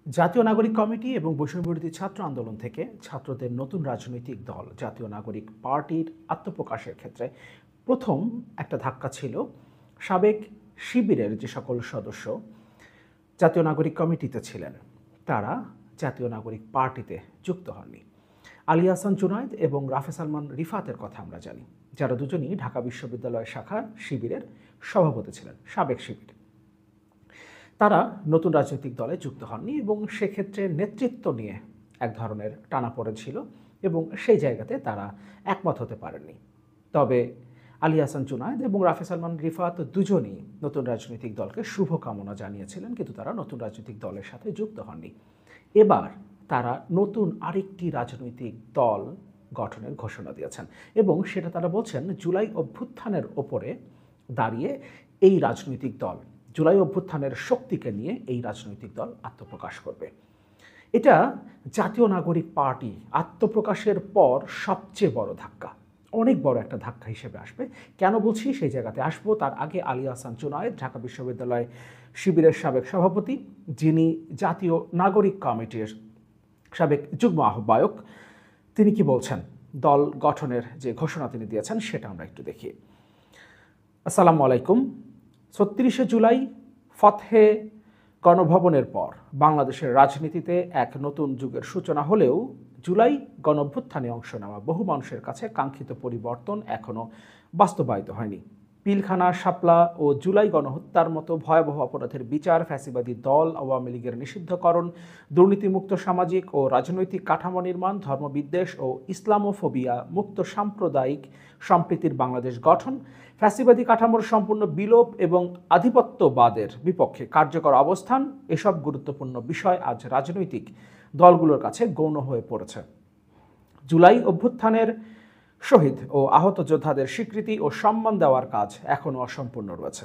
জাতীয় নাগরিক কমিটি এবং বৈষম্যবিরোধী ছাত্র আন্দোলন থেকে ছাত্রদের নতুন রাজনৈতিক দল জাতীয় নাগরিক পার্টির আত্মপ্রকাশের ক্ষেত্রে প্রথম একটা ধাক্কা ছিল সাবেক শিবিরের যে সকল সদস্য জাতীয় নাগরিক কমিটিতে ছিলেন তারা জাতীয় নাগরিক পার্টিতে যুক্ত হননি। আলী আহসান জুনায়েদ এবং রাফে সালমান রিফাতের কথা আমরা জানি, যারা দুজনই ঢাকা বিশ্ববিদ্যালয় শাখা শিবিরের সভাপতি ছিলেন, সাবেক শিবির। তারা নতুন রাজনৈতিক দলে যুক্ত হননি এবং সেক্ষেত্রে নেতৃত্ব নিয়ে এক ধরনের টানাপোড়েন ছিল এবং সেই জায়গাতে তারা একমত হতে পারেননি। তবে আলী আহসান জুনায়েদ এবং রাফে সালমান রিফাত দুজনই নতুন রাজনৈতিক দলকে শুভকামনা জানিয়েছিলেন, কিন্তু তারা নতুন রাজনৈতিক দলের সাথে যুক্ত হননি। এবার তারা নতুন আরেকটি রাজনৈতিক দল গঠনের ঘোষণা দিয়েছেন এবং সেটা তারা বলছেন জুলাই অভ্যুত্থানের ওপরে দাঁড়িয়ে এই রাজনৈতিক দল, জুলাই অভ্যুত্থানের শক্তিকে নিয়ে এই রাজনৈতিক দল আত্মপ্রকাশ করবে। এটা জাতীয় নাগরিক পার্টি আত্মপ্রকাশের পর সবচেয়ে বড় ধাক্কা, অনেক বড় একটা ধাক্কা হিসেবে আসবে। কেন বলছি সেই জায়গাতে আসবো, তার আগে আলী আহসান জুনায়েদ ঢাকা বিশ্ববিদ্যালয় শিবিরের সাবেক সভাপতি, যিনি জাতীয় নাগরিক কমিটির সাবেক যুগ্ম আহ্বায়ক, তিনি কি বলছেন দল গঠনের যে ঘোষণা তিনি দিয়েছেন সেটা আমরা একটু দেখি। আসসালামু আলাইকুম। ৩৬শে জুলাই ফতহে গণভবনের পর বাংলাদেশের রাজনীতিতে এক নতুন যুগের সূচনা হলেও জুলাই গণঅভ্যুত্থানে অংশ নেওয়া বহু মানুষের কাছে কাঙ্ক্ষিত পরিবর্তন এখনও বাস্তবায়িত হয়নি। পিলখানা, শাপলা ও জুলাই গণহত্যার মতো ভয়াবহ অপরাধের বিচার, ফ্যাসিবাদী দল আওয়ামী লীগের নিষিদ্ধকরণ, দুর্নীতিমুক্ত সামাজিক ও রাজনৈতিক কাঠামো নির্মাণ, ধর্মবিদ্বেষ ও ইসলামোফোবিয়া মুক্ত সাম্প্রদায়িক সম্প্রীতির বাংলাদেশ গঠন, ফ্যাসিবাদী কাঠামোর সম্পূর্ণ বিলোপ এবং আধিপত্যবাদের বিপক্ষে কার্যকর অবস্থান, এসব গুরুত্বপূর্ণ বিষয় আজ রাজনৈতিক দলগুলোর কাছে গৌণ হয়ে পড়েছে। জুলাই অভ্যুত্থানের শহীদ ও আহত যোদ্ধাদের স্বীকৃতি ও সম্মান দেওয়ার কাজ এখনও অসম্পূর্ণ রয়েছে।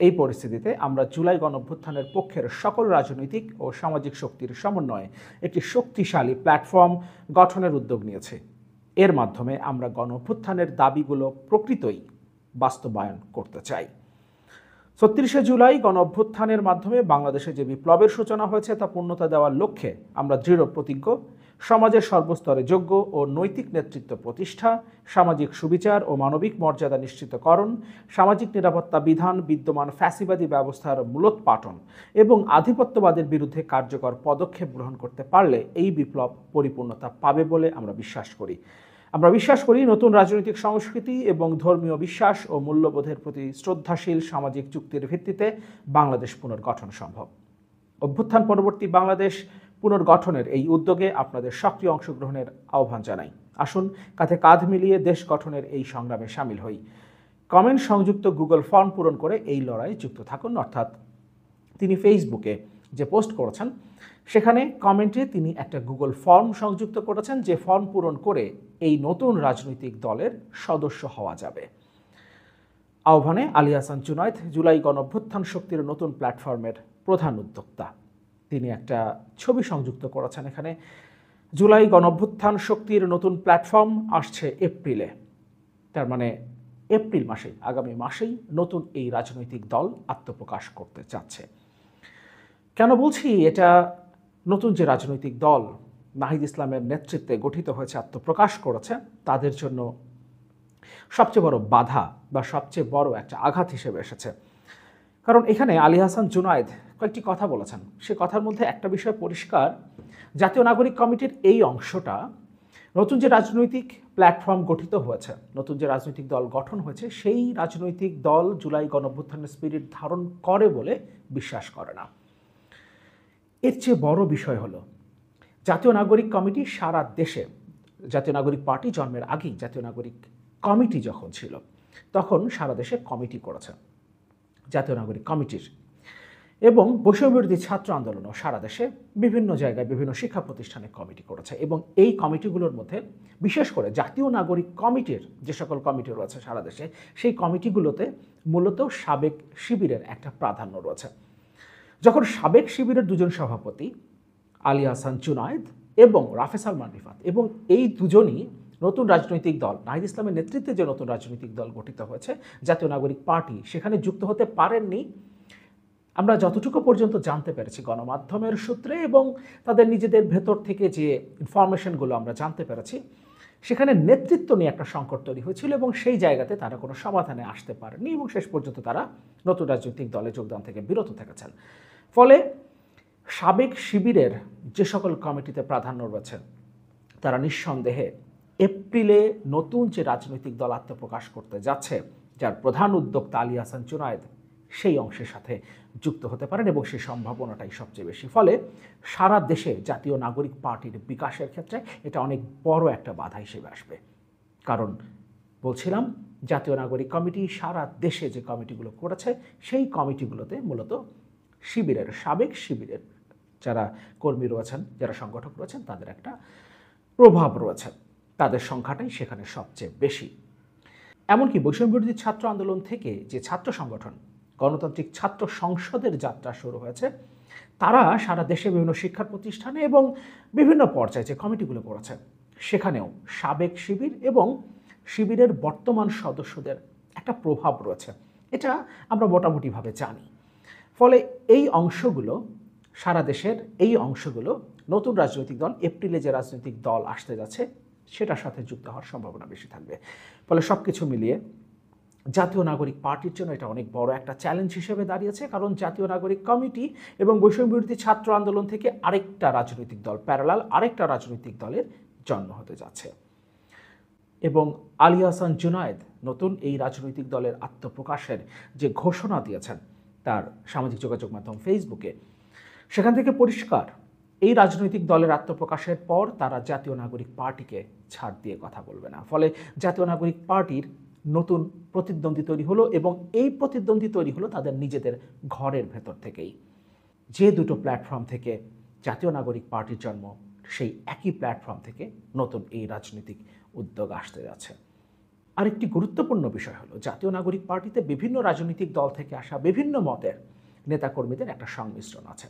এই পরিস্থিতিতে আমরা জুলাই গণঅভ্যুত্থানের পক্ষের সকল রাজনৈতিক ও সামাজিক শক্তির সমন্বয়ে একটি শক্তিশালী প্ল্যাটফর্ম গঠনের উদ্যোগ নিয়েছি। এর মাধ্যমে আমরা গণঅভ্যুত্থানের দাবিগুলো প্রকৃতই বাস্তবায়ন করতে চাই। ৩৬শে জুলাই গণঅভ্যুত্থানের মাধ্যমে বাংলাদেশে যে বিপ্লবের সূচনা হয়েছে তা পূর্ণতা দেওয়ার লক্ষ্যে আমরা দৃঢ় প্রতিজ্ঞ। সমাজের সর্বস্তরে যোগ্য ও নৈতিক নেতৃত্ব প্রতিষ্ঠা, সামাজিক সুবিচার ও মানবিক মর্যাদা নিশ্চিতকরণ, সামাজিক নিরাপত্তা বিধান, বিদ্যমান ফ্যাসিবাদী ব্যবস্থার মূলোৎপাটন এবং আধিপত্যবাদের বিরুদ্ধে কার্যকর পদক্ষেপ গ্রহণ করতে পারলে এই বিপ্লব পরিপূর্ণতা পাবে বলে আমরা বিশ্বাস করি। আমরা বিশ্বাস করি নতুন রাজনৈতিক সংস্কৃতি এবং ধর্মীয় বিশ্বাস ও মূল্যবোধের প্রতি শ্রদ্ধাশীল সামাজিক চুক্তির ভিত্তিতে বাংলাদেশ পুনর্গঠন সম্ভব। অভ্যুত্থান পরবর্তী বাংলাদেশ পুনর্গঠনের এই উদ্যোগে আপনাদের সক্রিয় অংশগ্রহণের আহ্বান জানাই। আসুন কাঁধে কাঁধ মিলিয়ে দেশ গঠনের এই সংগ্রামে সামিল হই। কমেন্ট সংযুক্ত গুগল ফর্ম পূরণ করে এই লড়াই যুক্ত থাকুন। অর্থাৎ তিনি ফেসবুকে যে পোস্ট করেছেন সেখানে কমেন্টে তিনি একটা গুগল ফর্ম সংযুক্ত করেছেন, যে ফর্ম পূরণ করে এই নতুন রাজনৈতিক দলের সদস্য হওয়া যাবে। আহ্বানে আলী আহসান জুনায়েদ জুলাই গণঅভ্যুত্থান শক্তির নতুন প্ল্যাটফর্মের প্রধান উদ্যোক্তা। তিনি একটা ছবি সংযুক্ত করেছেন এখানে। জুলাই গণঅভ্যুত্থান শক্তির নতুন প্ল্যাটফর্ম আসছে এপ্রিলে, তার মানে এপ্রিল মাসেই, আগামী মাসেই নতুন এই রাজনৈতিক দল আত্মপ্রকাশ করতে চাচ্ছে। কেন বলছি এটা নতুন যে রাজনৈতিক দল নাহিদ ইসলামের নেতৃত্বে গঠিত হয়েছে, আত্মপ্রকাশ করেছে, তাদের জন্য সবচেয়ে বড় বাধা বা সবচেয়ে বড় একটা আঘাত হিসেবে এসেছে। কারণ এখানে আলী আহসান জুনায়েদ কয়েকটি কথা বলেছেন, সে কথার মধ্যে একটা বিষয় পরিষ্কার, জাতীয় নাগরিক কমিটির এই অংশটা নতুন যে রাজনৈতিক প্ল্যাটফর্ম গঠিত হয়েছে, নতুন যে রাজনৈতিক দল গঠন হয়েছে, সেই রাজনৈতিক দল জুলাই গণঅভ্যুত্থানের স্পিরিট ধারণ করে বলে বিশ্বাস করে না। এর চেয়ে বড় বিষয় হলো জাতীয় নাগরিক কমিটি সারা দেশে, জাতীয় নাগরিক পার্টি জন্মের আগেই জাতীয় নাগরিক কমিটি যখন ছিল তখন সারা দেশে কমিটি করেছে জাতীয় নাগরিক কমিটির, এবং বৈষম্যবিরোধী ছাত্র আন্দোলনও সারা দেশে বিভিন্ন জায়গায় বিভিন্ন শিক্ষা প্রতিষ্ঠানে কমিটি করেছে। এবং এই কমিটিগুলোর মধ্যে বিশেষ করে জাতীয় নাগরিক কমিটির যে সকল কমিটি রয়েছে সারা দেশে, সেই কমিটিগুলোতে মূলত সাবেক শিবিরের একটা প্রাধান্য রয়েছে। যখন সাবেক শিবিরের দুজন সভাপতি আলী আহসান জুনায়েদ এবং রাফে সালমান রিফাত, এবং এই দুজনই নতুন রাজনৈতিক দল নাহিদ ইসলামের নেতৃত্বে যে নতুন রাজনৈতিক দল গঠিত হয়েছে জাতীয় নাগরিক পার্টি, সেখানে যুক্ত হতে পারেননি, আমরা যতটুকু পর্যন্ত জানতে পেরেছি গণমাধ্যমের সূত্রে এবং তাদের নিজেদের ভেতর থেকে যে ইনফরমেশনগুলো আমরা জানতে পেরেছি, সেখানে নেতৃত্ব নিয়ে একটা সংকট তৈরি হয়েছিল এবং সেই জায়গাতে তারা কোনো সমাধানে আসতে পারেনি এবং শেষ পর্যন্ত তারা নতুন রাজনৈতিক দলে যোগদান থেকে বিরত থেকেছেন। ফলে সাবেক শিবিরের যে সকল কমিটিতে প্রাধান্য রয়েছে তারা নিঃসন্দেহে এপ্রিলে নতুন যে রাজনৈতিক দল আত্মপ্রকাশ করতে যাচ্ছে, যার প্রধান উদ্যোক্তা আলী হাসান জুনায়েদ, সেই অংশের সাথে যুক্ত হতে পারেন এবং সেই সম্ভাবনাটাই সবচেয়ে বেশি। ফলে সারা দেশে জাতীয় নাগরিক পার্টির বিকাশের ক্ষেত্রে এটা অনেক বড় একটা বাধা হিসেবে আসবে। কারণ বলছিলাম, জাতীয় নাগরিক কমিটি সারা দেশে যে কমিটিগুলো করেছে সেই কমিটিগুলোতে মূলত সাবেক শিবিরের যারা কর্মী রয়েছেন, যারা সংগঠক রয়েছেন, তাদের একটা প্রভাব রয়েছে, তাদের সংখ্যাটাই সেখানে সবচেয়ে বেশি। এমনকি বৈষম্যবিরোধী ছাত্র আন্দোলন থেকে যে ছাত্র সংগঠন গণতান্ত্রিক ছাত্র সংসদের যাত্রা শুরু হয়েছে, তারা সারা দেশে বিভিন্ন শিক্ষা প্রতিষ্ঠানে এবং বিভিন্ন পর্যায়ে যে কমিটিগুলো করেছে সেখানেও সাবেক শিবির এবং শিবিরের বর্তমান সদস্যদের একটা প্রভাব রয়েছে, এটা আমরা মোটামুটিভাবে জানি। ফলে এই অংশগুলো, সারা দেশের এই অংশগুলো নতুন রাজনৈতিক দল, এপ্রিলে যে রাজনৈতিক দল আসতে যাচ্ছে সেটার সাথে যুক্ত হওয়ার সম্ভাবনা বেশি থাকবে। ফলে সব কিছু মিলিয়ে জাতীয় নাগরিক পার্টির জন্য এটা অনেক বড় একটা চ্যালেঞ্জ হিসেবে দাঁড়িয়েছে। কারণ জাতীয় নাগরিক কমিটি এবং বৈষম্যবিরোধী ছাত্র আন্দোলন থেকে আরেকটা রাজনৈতিক দল, প্যারালাল আরেকটা রাজনৈতিক দলের জন্ম হতে যাচ্ছে। এবং আলী হাসান জুনায়েদ নতুন এই রাজনৈতিক দলের আত্মপ্রকাশের যে ঘোষণা দিয়েছেন তার সামাজিক যোগাযোগ মাধ্যম ফেসবুকে, সেখান থেকে পরিষ্কার এই রাজনৈতিক দলের আত্মপ্রকাশের পর তারা জাতীয় নাগরিক পার্টিকে ছাড় দিয়ে কথা বলবে না। ফলে জাতীয় নাগরিক পার্টির নতুন প্রতিদ্বন্দ্বী তৈরি হলো এবং এই প্রতিদ্বন্দ্বী তৈরি হলো তাদের নিজেদের ঘরের ভেতর থেকেই। যে দুটো প্ল্যাটফর্ম থেকে জাতীয় নাগরিক পার্টির জন্ম, সেই একই প্ল্যাটফর্ম থেকে নতুন এই রাজনৈতিক উদ্যোগ আসতে যাচ্ছে। আরেকটি গুরুত্বপূর্ণ বিষয় হলো জাতীয় নাগরিক পার্টিতে বিভিন্ন রাজনৈতিক দল থেকে আসা বিভিন্ন মতের নেতাকর্মীদের একটা সংমিশ্রণ আছে।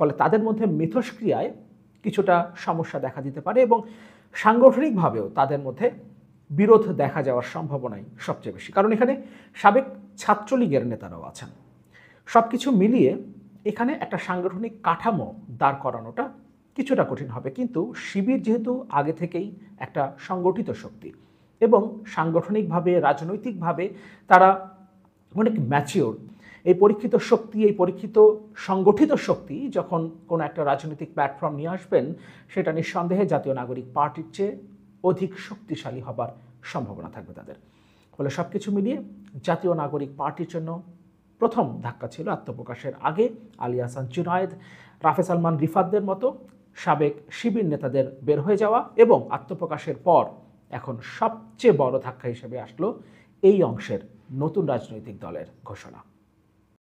ফলে তাদের মধ্যে মিথস্ক্রিয়ায় কিছুটা সমস্যা দেখা দিতে পারে এবং সাংগঠনিকভাবেও তাদের মধ্যে বিরোধ দেখা যাওয়ার সম্ভাবনাই সবচেয়ে বেশি। কারণ এখানে সাবেক ছাত্রলীগের নেতারাও আছেন। সব কিছু মিলিয়ে এখানে একটা সাংগঠনিক কাঠামো দাঁড় করানোটা কিছুটা কঠিন হবে। কিন্তু শিবির যেহেতু আগে থেকেই একটা সংগঠিত শক্তি এবং সাংগঠনিকভাবে, রাজনৈতিকভাবে তারা অনেক ম্যাচিওর, এই পরীক্ষিত শক্তি, এই পরীক্ষিত সংগঠিত শক্তি যখন কোনো একটা রাজনৈতিক প্ল্যাটফর্ম নিয়ে আসবেন, সেটা নিঃসন্দেহে জাতীয় নাগরিক পার্টির চেয়ে অধিক শক্তিশালী হবার সম্ভাবনা থাকবে তাদের। ফলে সব কিছু মিলিয়ে জাতীয় নাগরিক পার্টির জন্য প্রথম ধাক্কা ছিল আত্মপ্রকাশের আগে আলী হাসান জুনায়েদ, রাফে সালমান রিফাতদের মতো সাবেক শিবির নেতাদের বের হয়ে যাওয়া এবং আত্মপ্রকাশের পর এখন সবচেয়ে বড় ধাক্কা হিসেবে আসলো এই অংশের নতুন রাজনৈতিক দলের ঘোষণা।